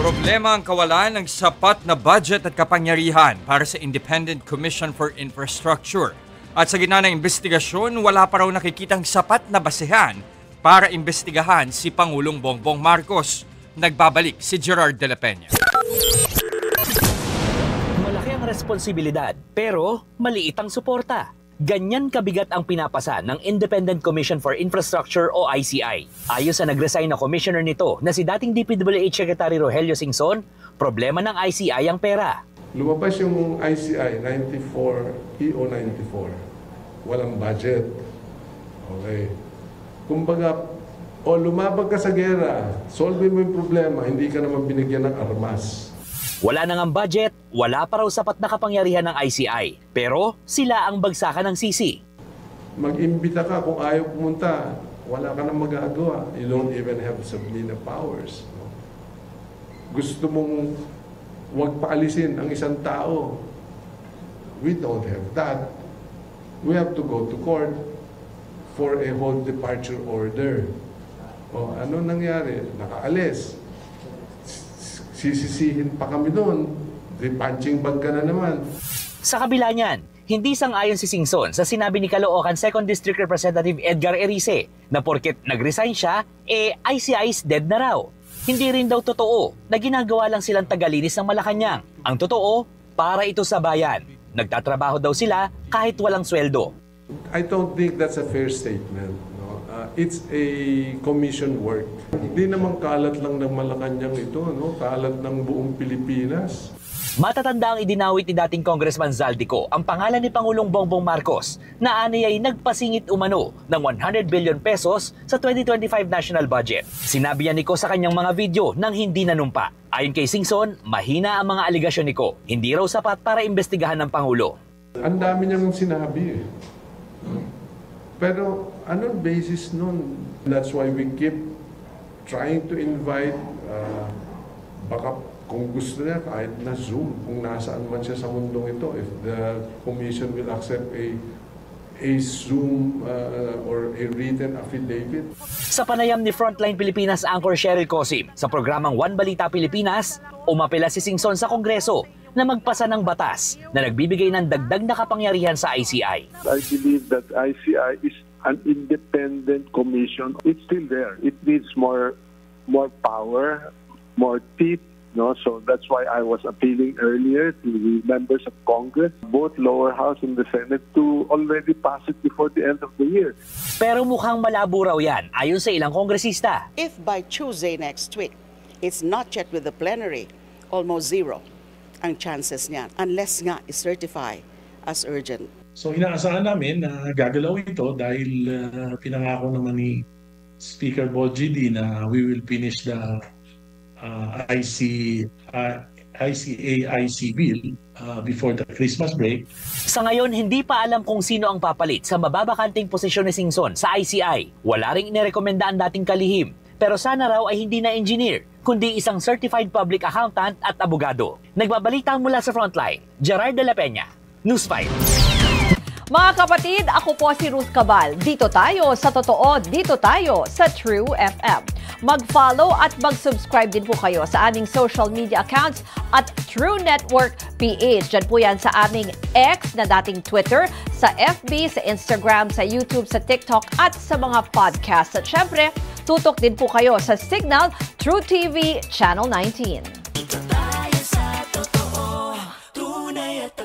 Problema ang kawalan ng sapat na budget at kapangyarihan para sa Independent Commission for Infrastructure. At sa gitna ng investigasyon, wala pa raw nakikitang sapat na basehan para imbestigahan si Pangulong Bongbong Marcos. Nagbabalik si Gerard de la Peña. Malaki ang responsibilidad pero maliit ang suporta. Ganyan kabigat ang pinapasa ng Independent Commission for Infrastructure o ICI. Ayon sa nag-resign na commissioner nito na si dating DPWH Secretary Rogelio Singson, problema ng ICI ang pera. Lumabas yung ICI 94, EO 94. Walang budget. Okay. Kumbaga, lumabag ka sa gera, solve mo yung problema, hindi ka naman binigyan ng armas. Wala na ngang budget, wala pa raw sapat na kapangyarihan ng ICI. Pero sila ang bagsakan ng sisi. Mag-imbita ka kung ayaw pumunta, wala ka nang magagawa. You don't even have subpoena powers. Gusto mong huwag paalisin ang isang tao. We don't have that. We have to go to court for a whole departure order. Ano nangyari? Nakaalis. Sisisihin pa kami doon. Punching bag ka na naman. Sa kabila niyan, hindi sang-ayon si Singson sa sinabi ni Caloocan 2nd District Representative Edgar Erice na porket nag-resign siya, ICI is dead na raw. Hindi rin daw totoo na ginagawa lang silang tagalinis ng Malacanang. Ang totoo, para ito sa bayan. Nagtatrabaho daw sila kahit walang sweldo. I don't think that's a fair statement. It's a commission work. Hindi naman kalat lang ng Malacanang ito, no? Kalat ng buong Pilipinas. Matatanda ang idinawit ni dating Congressman Zaldico ang pangalan ni Pangulong Bongbong Marcos na aniyay nagpasingit umano ng 100 billion pesos sa 2025 national budget. Sinabi niya ni Ko sa kanyang mga video nang hindi nanumpa. Ayon kay Singson, mahina ang mga aligasyon ni Ko. Hindi raw sapat para imbestigahan ng Pangulo. Ang dami niyang sinabi. Pero anong basis nun? That's why we keep trying to invite, baka kung gusto niya, kahit na Zoom, kung nasaan man siya sa mundong ito, if the Commission will accept a Zoom or a written affidavit. Sa panayam ni Frontline Pilipinas anchor Cheryl Cosim sa programang One Balita Pilipinas, umapela si Singson sa Kongreso na magpasa ng batas na nagbibigay ng dagdag na kapangyarihan sa ICI. I believe that ICI is an independent commission. It's still there. It needs more power, more teeth. No, so that's why I was appealing earlier to the members of Congress, both lower house and the Senate, to already pass it before the end of the year. Pero mukhang malabo raw yan, ayon sa ilang kongresista. If by Tuesday next week, it's not yet with the plenary, almost zero ang chances niyan, unless nga is-certify as urgent. So inaasahan namin na gagalaw ito dahil pinangako naman ni Speaker Bolgidi na we will finish the ICA-IC bill before the Christmas break. Sa ngayon, hindi pa alam kung sino ang papalit sa mababakanting posisyon ni Singson sa ICI. Wala ring inirekomenda ang dating kalihim. Pero sana raw ay hindi na engineer, kundi isang certified public accountant at abogado. Nagbabalita mula sa Frontline, Gerard de la Peña, News 5. Mga kapatid, ako po si Ruth Cabal. Dito tayo sa totoo, dito tayo sa True FM. Mag-follow at mag-subscribe din po kayo sa aming social media accounts at True Network PH. Diyan po yan sa aming X na dating Twitter, sa FB, sa Instagram, sa YouTube, sa TikTok at sa mga podcasts. At syempre, tutok din po kayo sa Signal True TV Channel 19. Dito tayo sa totoo, tunay at